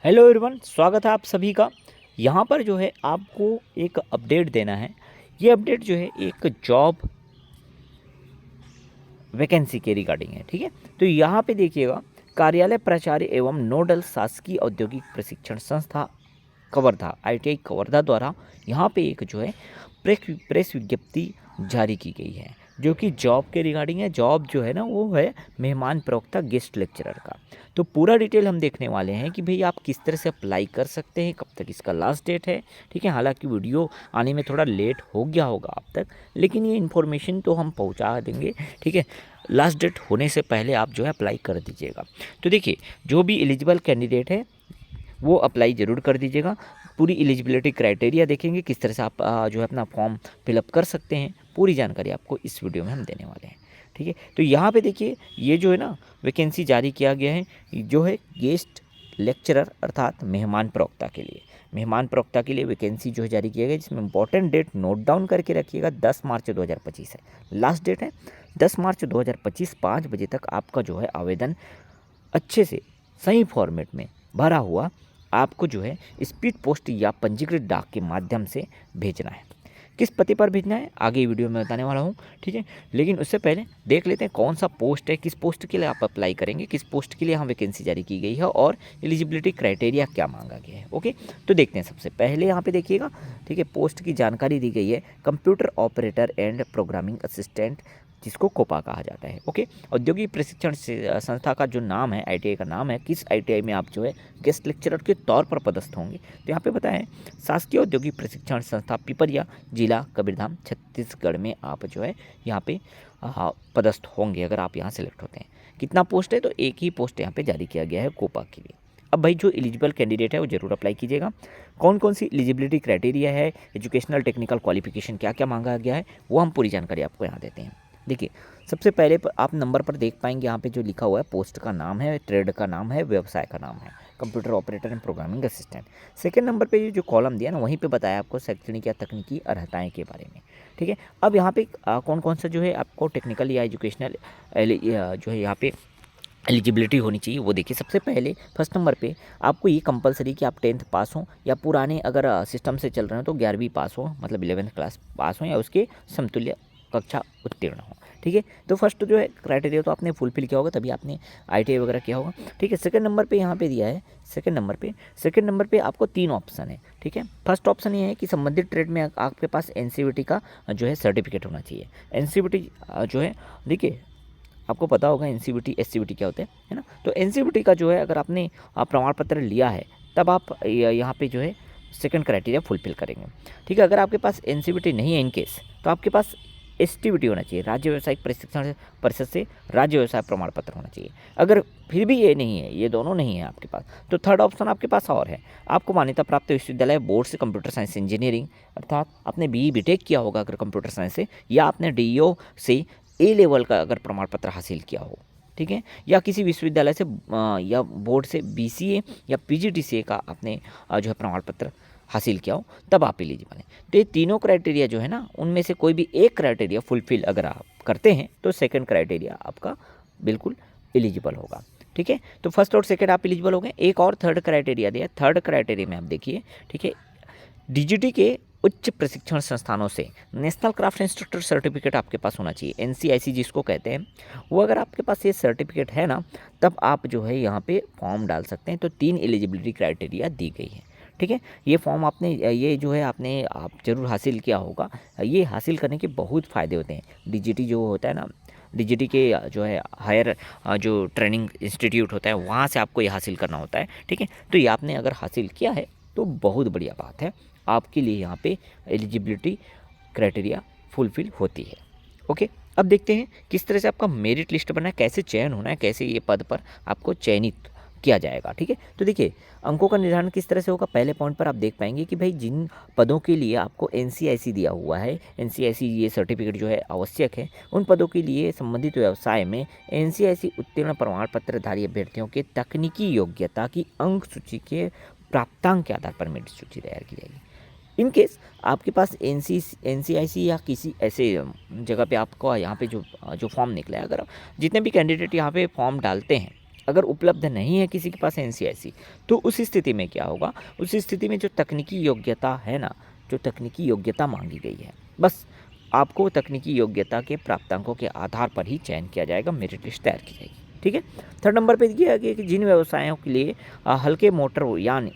Hello everyone, स्वागत है आप सभी का। यहाँ पर जो है आपको एक अपडेट देना है। ये अपडेट जो है एक जॉब वैकेंसी के रिगार्डिंग है। ठीक है, तो यहाँ पे देखिएगा, कार्यालय प्राचार्य एवं नोडल शासकीय औद्योगिक प्रशिक्षण संस्था कवर्धा ITI कवर्धा द्वारा यहाँ पे एक जो है प्रेस विज्ञप्ति जारी की गई है, जो कि जॉब के रिगार्डिंग है। जॉब जो है ना, वो है मेहमान प्रवक्ता गेस्ट लेक्चरर का। तो पूरा डिटेल हम देखने वाले हैं कि भाई आप किस तरह से अप्लाई कर सकते हैं, कब तक इसका लास्ट डेट है। ठीक है, हालांकि वीडियो आने में थोड़ा लेट हो गया होगा आप तक, लेकिन ये इन्फॉर्मेशन तो हम पहुंचा देंगे। ठीक है, लास्ट डेट होने से पहले आप जो है अप्लाई कर दीजिएगा। तो देखिए, जो भी एलिजिबल कैंडिडेट है वो अप्लाई ज़रूर कर दीजिएगा। पूरी एलिजिबिलिटी क्राइटेरिया देखेंगे, किस तरह से आप जो है अपना फॉर्म फिलअप कर सकते हैं, पूरी जानकारी आपको इस वीडियो में हम देने वाले हैं। ठीक है, तो यहाँ पे देखिए, ये जो है ना वैकेंसी जारी किया गया है, जो है गेस्ट लेक्चरर अर्थात मेहमान प्रवक्ता के लिए। मेहमान प्रवक्ता के लिए वैकेंसी जो है जारी किया गया, जिसमें इंपॉर्टेंट डेट नोट डाउन करके रखिएगा। 10 मार्च 2025 है लास्ट डेट है। 10 मार्च 2025 5 बजे तक आपका जो है आवेदन अच्छे से सही फॉर्मेट में भरा हुआ आपको जो है स्पीड पोस्ट या पंजीकृत डाक के माध्यम से भेजना है। किस पते पर भेजना है आगे वीडियो में बताने वाला हूँ। ठीक है, लेकिन उससे पहले देख लेते हैं कौन सा पोस्ट है, किस पोस्ट के लिए आप अप्लाई करेंगे, किस पोस्ट के लिए यहाँ वैकेंसी जारी की गई है और एलिजिबिलिटी क्राइटेरिया क्या मांगा गया है। ओके, तो देखते हैं। सबसे पहले यहाँ पे देखिएगा, ठीक है, पोस्ट की जानकारी दी गई है computer operator and programming assistant, जिसको कोपा कहा जाता है। ओके, औद्योगिक प्रशिक्षण संस्था का जो नाम है, ITI का नाम है, किस ITI में आप जो है गेस्ट लेक्चरर के तौर पर पदस्थ होंगे। तो यहाँ पे बताएं, शासकीय औद्योगिक प्रशिक्षण संस्था पिपरिया, जिला कबीरधाम, छत्तीसगढ़ में आप जो है यहाँ पे पदस्थ होंगे अगर आप यहाँ सेलेक्ट होते हैं। कितना पोस्ट है, तो एक ही पोस्ट यहाँ पे जारी किया गया है कोपा के लिए। अब भाई जो एलिजिबल कैंडिडेट है वो जरूर अप्लाई कीजिएगा। कौन कौन सी एलिजिबिलिटी क्राइटेरिया है, एजुकेशनल टेक्निकल क्वालिफिकेशन क्या क्या मांगा गया है, वो हम पूरी जानकारी आपको यहाँ देते हैं। देखिए, सबसे पहले आप नंबर पर देख पाएंगे यहाँ पे जो लिखा हुआ है, पोस्ट का नाम है, ट्रेड का नाम है, व्यवसाय का नाम है computer operator and programming assistant. Second number पे ये जो कॉलम दिया ना, वहीं पे बताया आपको शैक्षणिक या तकनीकी अर्हताएं के बारे में। ठीक है, अब यहाँ पे कौन कौन सा जो है आपको टेक्निकल या एजुकेशनल जो है यहाँ पे एलिजिबिलिटी होनी चाहिए, वो देखिए। सबसे पहले फर्स्ट नंबर पे आपको ये कंपलसरी कि आप 10th पास हो, या पुराने अगर सिस्टम से चल रहे हो तो 11वीं पास हो, मतलब 11th क्लास पास हो, या उसके समतुल्य कक्षा उत्तीर्ण हो। ठीक है, तो फर्स्ट जो है क्राइटेरिया तो आपने फुलफिल किया होगा, तभी आपने ITI वगैरह किया होगा। ठीक है, सेकंड नंबर पे यहाँ पे दिया है, सेकंड नंबर पे आपको 3 ऑप्शन है। ठीक है, फर्स्ट ऑप्शन ये है कि संबंधित ट्रेड में आपके पास NCVT का जो है सर्टिफिकेट होना चाहिए। NCVT जो है, देखिए आपको पता होगा NCVT SCVT क्या होते हैं, है ना। तो NCVT का जो है अगर आपने प्रमाण पत्र लिया है, तब आप यहाँ पे जो है सेकंड क्राइटेरिया फुलफिल करेंगे। ठीक है, अगर आपके पास NCVT नहीं है इन केस, तो आपके पास STVT होना चाहिए, राज्य व्यावसायिक प्रशिक्षण परिषद से राज्य व्यवसाय प्रमाण पत्र होना चाहिए। अगर फिर भी ये नहीं है, ये दोनों नहीं है आपके पास, तो थर्ड ऑप्शन आपके पास और है। आपको मान्यता प्राप्त विश्वविद्यालय बोर्ड से कंप्यूटर साइंस इंजीनियरिंग, अर्थात आपने BE BTech किया होगा अगर कंप्यूटर साइंस से, या आपने DEO से A लेवल का अगर प्रमाण पत्र हासिल किया हो। ठीक है, या किसी विश्वविद्यालय से या बोर्ड से BCA या PGDCA का आपने जो है प्रमाण पत्र हासिल किया हो, तब आप एलिजिबल हैं। तो ये तीनों क्राइटेरिया जो है ना, उनमें से कोई भी एक क्राइटेरिया फुलफिल अगर आप करते हैं, तो सेकंड क्राइटेरिया आपका बिल्कुल एलिजिबल होगा। ठीक है, तो फर्स्ट और सेकंड आप एलिजिबल हो गए। एक और थर्ड क्राइटेरिया दिया। थर्ड क्राइटेरिया में आप देखिए, ठीक है, DGT के उच्च प्रशिक्षण संस्थानों से नेशनल क्राफ्ट इंस्ट्रक्टर सर्टिफिकेट आपके पास होना चाहिए, NCIC जिसको कहते हैं। वो अगर आपके पास ये सर्टिफिकेट है ना, तब आप जो है यहाँ पे फॉर्म डाल सकते हैं। तो 3 एलिजिबिलिटी क्राइटेरिया दी गई है। ठीक है, ये फॉर्म आपने ये जो है आप जरूर हासिल किया होगा। ये हासिल करने के बहुत फ़ायदे होते हैं। DGT जो होता है ना, DGT के जो है हायर जो ट्रेनिंग इंस्टीट्यूट होता है, वहाँ से आपको ये हासिल करना होता है। ठीक है, तो ये आपने अगर हासिल किया है तो बहुत बढ़िया बात है, आपके लिए यहाँ पे एलिजिबिलिटी क्राइटेरिया फुलफिल होती है। ओके, अब देखते हैं किस तरह से आपका मेरिट लिस्ट बनना है, कैसे चयन होना है, कैसे ये पद पर आपको चयनित किया जाएगा। ठीक है, तो देखिए अंकों का निर्धारण किस तरह से होगा। पहले पॉइंट पर आप देख पाएंगे कि भाई जिन पदों के लिए आपको NCIC दिया हुआ है, NCIC ये सर्टिफिकेट जो है आवश्यक है, उन पदों के लिए संबंधित व्यवसाय में NCIC उत्तीर्ण प्रमाण पत्रधारी अभ्यर्थियों के तकनीकी योग्यता की अंक सूची के प्राप्तांक के आधार पर मेरिट सूची तैयार की जाएगी। इन केस आपके पास NCIC या किसी ऐसे जगह पे आपको यहाँ पे जो फॉर्म निकला है, अगर जितने भी कैंडिडेट यहाँ पे फॉर्म डालते हैं, अगर उपलब्ध नहीं है किसी के पास NCIC, तो उस स्थिति में क्या होगा, उस स्थिति में जो तकनीकी योग्यता है ना, जो तकनीकी योग्यता मांगी गई है, बस आपको तकनीकी योग्यता के प्राप्तांकों के आधार पर ही चयन किया जाएगा, मेरिट लिस्ट तैयार की जाएगी। ठीक है। थर्ड नंबर पे ये है कि जिन व्यवसायों के लिए हल्के मोटर यानी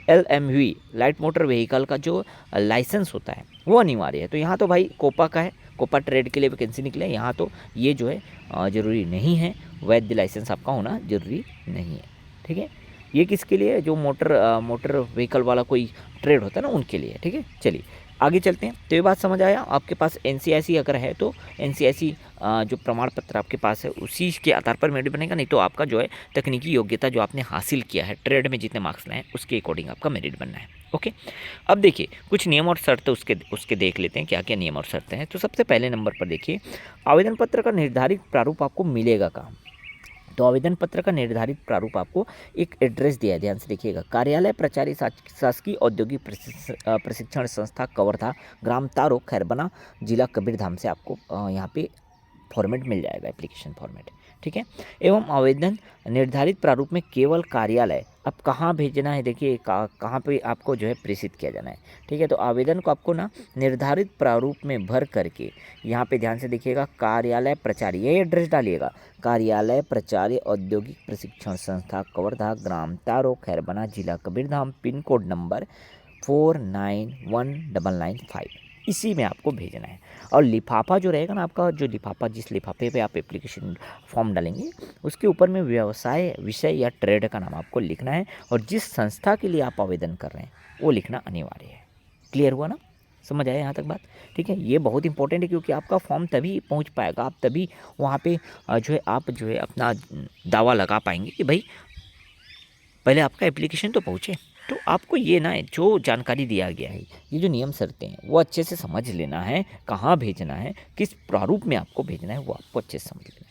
LMV लाइट मोटर व्हीकल का जो लाइसेंस होता है वो अनिवार्य है। तो यहाँ तो भाई कोपा का है, कोपा ट्रेड के लिए वैकेंसी निकले, यहाँ तो ये जो है ज़रूरी नहीं है, वैध लाइसेंस आपका होना ज़रूरी नहीं है। ठीक है, ये किसके लिए, जो मोटर व्हीकल वाला कोई ट्रेड होता है ना, उनके लिए। ठीक है, चलिए आगे चलते हैं। तो ये बात समझ आया, आपके पास NCIC अगर है तो NCIC जो प्रमाण पत्र आपके पास है उसी के आधार पर मेरिट बनेगा, नहीं तो आपका जो है तकनीकी योग्यता जो आपने हासिल किया है, ट्रेड में जितने मार्क्स लाए हैं उसके अकॉर्डिंग आपका मेरिट बनना है। ओके, अब देखिए कुछ नियम और शर्तें उसके देख लेते हैं, क्या क्या नियम और शर्तें हैं। तो सबसे पहले नंबर पर देखिए, आवेदन पत्र का निर्धारित प्रारूप आपको मिलेगा कहाँ। तो आवेदन पत्र का निर्धारित प्रारूप आपको एक एड्रेस दिया है, ध्यान से देखिएगा, कार्यालय प्राचार्य शासकीय औद्योगिक प्रशिक्षण संस्था कवर्धा, ग्राम तारो, खैरबना, जिला कबीरधाम से आपको यहाँ पे फॉर्मेट मिल जाएगा, एप्लीकेशन फॉर्मेट। ठीक है, एवं आवेदन निर्धारित प्रारूप में केवल कार्यालय, अब कहाँ भेजना है देखिए, कहाँ पे आपको जो है प्रेषित किया जाना है। ठीक है, तो आवेदन को आपको ना निर्धारित प्रारूप में भर करके यहाँ पे ध्यान से देखिएगा, कार्यालय प्राचार्य, ये एड्रेस डालिएगा, कार्यालय प्राचार्य औद्योगिक प्रशिक्षण संस्था कवर्धा, ग्राम तारो, खैरबना, जिला कबीरधाम, पिन कोड नंबर 491995, इसी में आपको भेजना है। और लिफाफा जो रहेगा ना आपका, जो लिफाफा, जिस लिफाफे पे आप एप्लीकेशन फॉर्म डालेंगे उसके ऊपर में व्यवसाय, विषय या ट्रेड का नाम आपको लिखना है, और जिस संस्था के लिए आप आवेदन कर रहे हैं वो लिखना अनिवार्य है। क्लियर हुआ ना, समझ आया यहाँ तक बात। ठीक है, ये बहुत इंपॉर्टेंट है, क्योंकि आपका फॉर्म तभी पहुँच पाएगा, आप तभी वहाँ पे जो है आप जो है अपना दावा लगा पाएंगे कि भाई पहले आपका एप्लीकेशन तो पहुँचे। तो आपको ये ना जो जानकारी दिया गया है, ये जो नियम शर्तें हैं वो अच्छे से समझ लेना है, कहाँ भेजना है, किस प्रारूप में आपको भेजना है वो आपको अच्छे से समझ लेना है।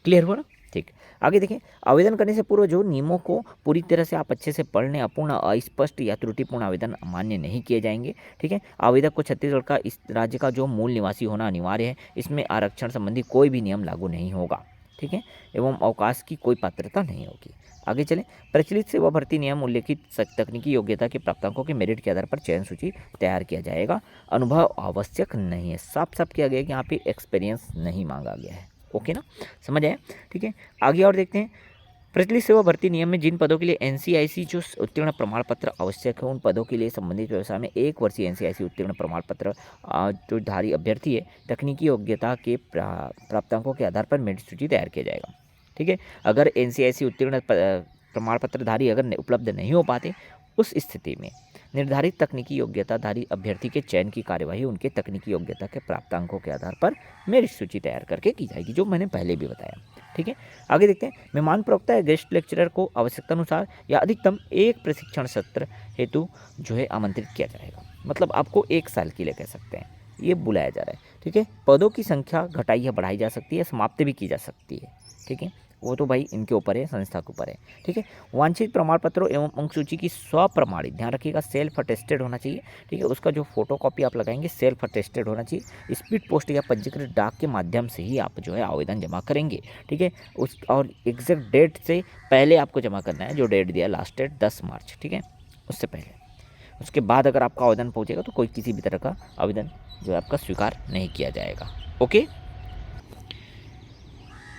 क्लियर हुआ ना, ठीक। आगे देखें, आवेदन करने से पूर्व जो नियमों को पूरी तरह से आप अच्छे से पढ़ लें, अपूर्ण, अस्पष्ट या त्रुटिपूर्ण आवेदन मान्य नहीं किए जाएंगे। ठीक है, आवेदक को छत्तीसगढ़ का, इस राज्य का जो मूल निवासी होना अनिवार्य है, इसमें आरक्षण संबंधी कोई भी नियम लागू नहीं होगा। ठीक है, एवं अवकाश की कोई पात्रता नहीं होगी। आगे चलें, प्रचलित सेवा भर्ती नियम उल्लेखित तकनीकी योग्यता के प्राप्तांकों के मेरिट के आधार पर चयन सूची तैयार किया जाएगा। अनुभव आवश्यक नहीं है, साफ साफ किया गया है कि यहाँ पे एक्सपीरियंस नहीं मांगा गया है। ओके ना, समझ आया। ठीक है, आगे और देखते हैं, प्रचलित सेवा भर्ती नियम में जिन पदों के लिए NCIC जो उत्तीर्ण प्रमाण पत्र आवश्यक है, उन पदों के लिए संबंधित व्यवसाय में 1 वर्षीय NCIC उत्तीर्ण प्रमाण पत्र जो धारी अभ्यर्थी है, तकनीकी योग्यता के प्राप्तांकों के आधार पर मेरिट सूची तैयार किया जाएगा। ठीक है, अगर NCIC उत्तीर्ण प्रमाण पत्रधारी अगर उपलब्ध नहीं हो पाते, उस स्थिति में निर्धारित तकनीकी योग्यताधारी अभ्यर्थी के चयन की कार्यवाही उनके तकनीकी योग्यता के प्राप्तांकों के आधार पर मेरिट सूची तैयार करके की जाएगी, जो मैंने पहले भी बताया। ठीक है, आगे देखते हैं, मेहमान प्रवक्ता या गेस्ट लेक्चरर को आवश्यकता अनुसार या अधिकतम 1 प्रशिक्षण सत्र हेतु जो है आमंत्रित किया जाएगा। मतलब आपको 1 साल के लिए कह सकते हैं ये बुलाया जा रहा है। ठीक है, पदों की संख्या घटाई या बढ़ाई जा सकती है, समाप्त भी की जा सकती है। ठीक है, वो तो भाई इनके ऊपर है, संस्था के ऊपर है। ठीक है, वांछित प्रमाण पत्रों एवं अंक सूची की स्वप्रमाणित, ध्यान रखिएगा, सेल्फ अटेस्टेड होना चाहिए। ठीक है, उसका जो फोटोकॉपी आप लगाएंगे सेल्फ अटेस्टेड होना चाहिए। स्पीड पोस्ट या पंजीकृत डाक के माध्यम से ही आप जो है आवेदन जमा करेंगे। ठीक है, उस और एग्जैक्ट डेट से पहले आपको जमा करना है, जो डेट दिया लास्ट डेट 10 मार्च। ठीक है, उससे पहले, उसके बाद अगर आपका आवेदन पहुँचेगा तो कोई किसी भी तरह का आवेदन जो है आपका स्वीकार नहीं किया जाएगा। ओके,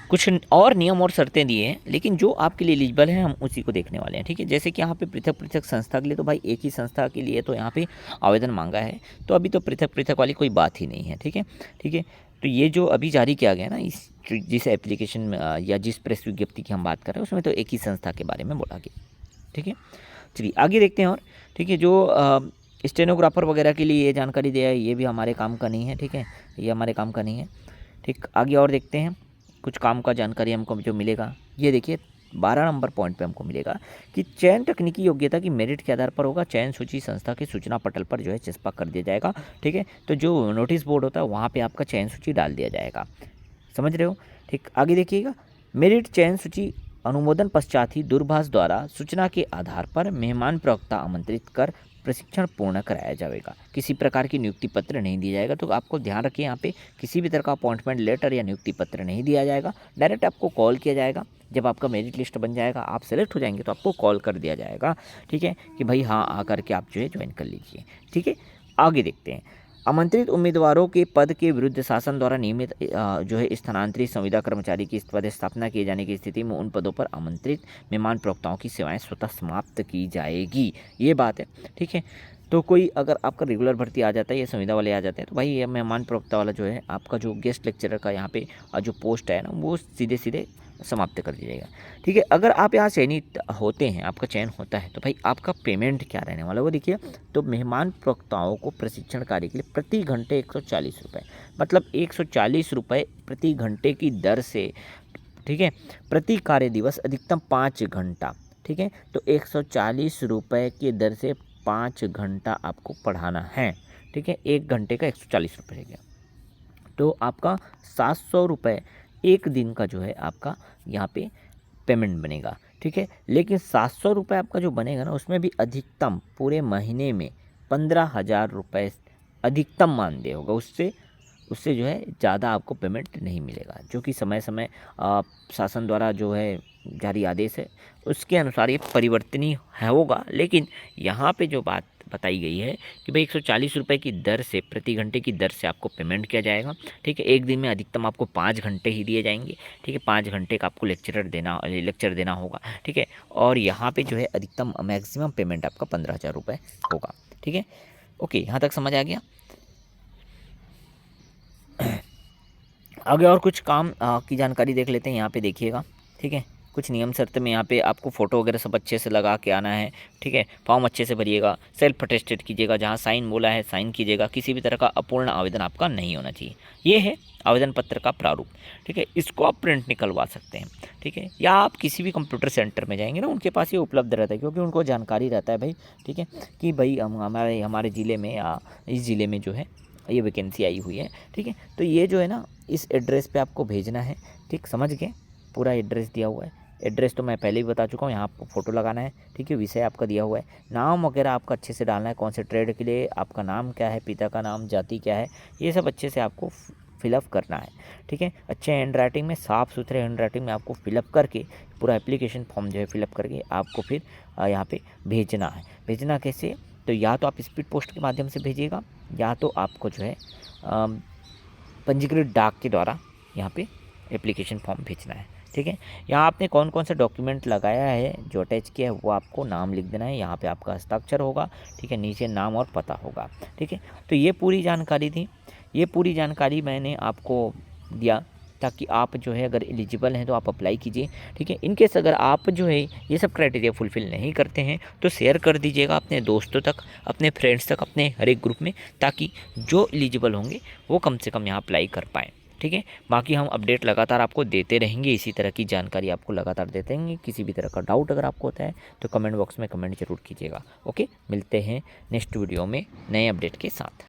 कुछ और नियम और शर्तें दिए हैं, लेकिन जो आपके लिए एलिजिबल है हम उसी को देखने वाले हैं। ठीक है, जैसे कि यहाँ पे पृथक पृथक संस्था के लिए, तो भाई एक ही संस्था के लिए तो यहाँ पे आवेदन मांगा है, तो अभी तो पृथक पृथक वाली कोई बात ही नहीं है। ठीक है, ठीक है, तो ये जो अभी जारी किया गया ना, इस जिस एप्लीकेशन में या जिस प्रेस विज्ञप्ति की हम बात कर रहे हैं उसमें तो एक ही संस्था के बारे में बोला गया। ठीक है, चलिए आगे देखते हैं। और ठीक है, जो स्टेनोग्राफर वगैरह के लिए ये जानकारी दिया है, ये भी हमारे काम का नहीं है। ठीक है, ये हमारे काम का नहीं है। ठीक, आगे और देखते हैं, कुछ काम का जानकारी हमको जो मिलेगा, ये देखिए 12 नंबर पॉइंट पे हमको मिलेगा कि चयन तकनीकी योग्यता की मेरिट के आधार पर होगा। चयन सूची संस्था के सूचना पटल पर जो है चस्पा कर दिया जाएगा। ठीक है, तो जो नोटिस बोर्ड होता है वहाँ पे आपका चयन सूची डाल दिया जाएगा। समझ रहे हो। ठीक, आगे देखिएगा, मेरिट चयन सूची अनुमोदन पश्चात ही दूरभाष द्वारा सूचना के आधार पर मेहमान प्रवक्ता आमंत्रित कर प्रशिक्षण पूर्ण कराया जाएगा। किसी प्रकार की नियुक्ति पत्र नहीं दिया जाएगा। तो आपको ध्यान रखिए, यहाँ पे किसी भी तरह का अपॉइंटमेंट लेटर या नियुक्ति पत्र नहीं दिया जाएगा। डायरेक्ट आपको कॉल किया जाएगा। जब आपका मेरिट लिस्ट बन जाएगा, आप सेलेक्ट हो जाएंगे, तो आपको कॉल कर दिया जाएगा, ठीक है, कि भाई हाँ आकर के आप जो है ज्वाइन कर लीजिए, ठीक है। आगे देखते हैं। आमंत्रित उम्मीदवारों के पद के विरुद्ध शासन द्वारा नियमित जो है स्थानांतरित संविदा कर्मचारी की पदस्थापना किए जाने की स्थिति में उन पदों पर आमंत्रित मेहमान प्रवक्ताओं की सेवाएं स्वतः समाप्त की जाएगी। ये बात है, ठीक है। तो कोई अगर आपका रेगुलर भर्ती आ जाता है या संविदा वाले आ जाते हैं, तो भाई ये मेहमान प्रवक्ता वाला जो है आपका जो गेस्ट लेक्चरर का यहाँ पे जो पोस्ट है ना, वो सीधे सीधे समाप्त कर दिया जाएगा, ठीक है। अगर आप यहाँ चयनित होते हैं, आपका चयन होता है, तो भाई आपका पेमेंट क्या रहने वाला है वो देखिए। तो मेहमान प्रवक्ताओं को प्रशिक्षण कार्य के लिए प्रति घंटे 140 रुपये, मतलब 140 रुपये प्रति घंटे की दर से, ठीक है, प्रति कार्य दिवस अधिकतम 5 घंटा, ठीक है। तो 140 रुपये की दर से 5 घंटा आपको पढ़ाना है, ठीक है। 1 घंटे का 140 रुपये है गया, तो आपका 700 रुपये एक दिन का जो है आपका यहाँ पे पेमेंट बनेगा, ठीक है। लेकिन 700 रुपये आपका जो बनेगा ना, उसमें भी अधिकतम पूरे महीने में 15,000 रुपये अधिकतम मानदेय होगा। उससे जो है ज़्यादा आपको पेमेंट नहीं मिलेगा, जो कि समय समय शासन द्वारा जो है जारी आदेश है, उसके अनुसार ये परिवर्तनीय है होगा। लेकिन यहाँ पे जो बात बताई गई है कि भाई 140 रुपये की दर से, प्रति घंटे की दर से आपको पेमेंट किया जाएगा, ठीक है। एक दिन में अधिकतम आपको 5 घंटे ही दिए जाएंगे, ठीक है। 5 घंटे का आपको लेक्चर देना होगा, ठीक है। और यहाँ पे जो है अधिकतम मैक्सिमम पेमेंट आपका 15,000 रुपये होगा, ठीक है। ओके, यहाँ तक समझ आ गया। आगे और कुछ काम की जानकारी देख लेते हैं। यहाँ पे देखिएगा, ठीक है। कुछ नियम शर्त में यहाँ पे आपको फ़ोटो वगैरह सब अच्छे से लगा के आना है, ठीक है। फॉर्म अच्छे से भरिएगा, सेल्फ अटेस्टेड कीजिएगा, जहाँ साइन बोला है साइन कीजिएगा। किसी भी तरह का अपूर्ण आवेदन आपका नहीं होना चाहिए। ये है आवेदन पत्र का प्रारूप, ठीक है। इसको आप प्रिंट निकलवा सकते हैं, ठीक है, या आप किसी भी कंप्यूटर सेंटर में जाएंगे ना, उनके पास ये उपलब्ध रहता है, क्योंकि उनको जानकारी रहता है भाई, ठीक है, कि भाई हमारे ज़िले में या इस ज़िले में जो है ये वैकेंसी आई हुई है, ठीक है। तो ये जो है ना, इस एड्रेस पे आपको भेजना है, ठीक, समझ गए। पूरा एड्रेस दिया हुआ है। एड्रेस तो मैं पहले ही बता चुका हूँ, यहाँ आपको फ़ोटो लगाना है, ठीक है। विषय आपका दिया हुआ है, नाम वगैरह आपका अच्छे से डालना है, कौन से ट्रेड के लिए, आपका नाम क्या है, पिता का नाम, जाति क्या है, ये सब अच्छे से आपको फिलअप करना है, ठीक है। अच्छे हैंड राइटिंग में, साफ़ सुथरे हैंड राइटिंग में आपको फिलअप करके पूरा एप्लीकेशन फॉर्म जो है फिलअप करके आपको फिर यहाँ पे भेजना है। भेजना कैसे, तो या तो आप स्पीड पोस्ट के माध्यम से भेजिएगा, या तो आपको जो है पंजीकृत डाक के द्वारा यहाँ पे एप्लीकेशन फॉर्म भेजना है, ठीक है। यहाँ आपने कौन कौन सा डॉक्यूमेंट लगाया है, जो अटैच किया है, वो आपको नाम लिख देना है। यहाँ पे आपका हस्ताक्षर होगा, ठीक है, नीचे नाम और पता होगा, ठीक है। तो ये पूरी जानकारी थी, ये पूरी जानकारी मैंने आपको दिया ताकि आप जो है अगर एलिजिबल हैं तो आप अप्लाई कीजिए, ठीक है। इनकेस अगर आप जो है ये सब क्राइटेरिया फुलफ़िल नहीं करते हैं तो शेयर कर दीजिएगा अपने दोस्तों तक, अपने फ्रेंड्स तक, अपने हर एक ग्रुप में, ताकि जो एलिजिबल होंगे वो कम से कम यहाँ अप्लाई कर पाएँ, ठीक है। बाकी हम अपडेट लगातार आपको देते रहेंगे, इसी तरह की जानकारी आपको लगातार देते रहेंगे। किसी भी तरह का डाउट अगर आपको होता है तो कमेंट बॉक्स में कमेंट जरूर कीजिएगा। ओके, मिलते हैं नेक्स्ट वीडियो में नए अपडेट के साथ।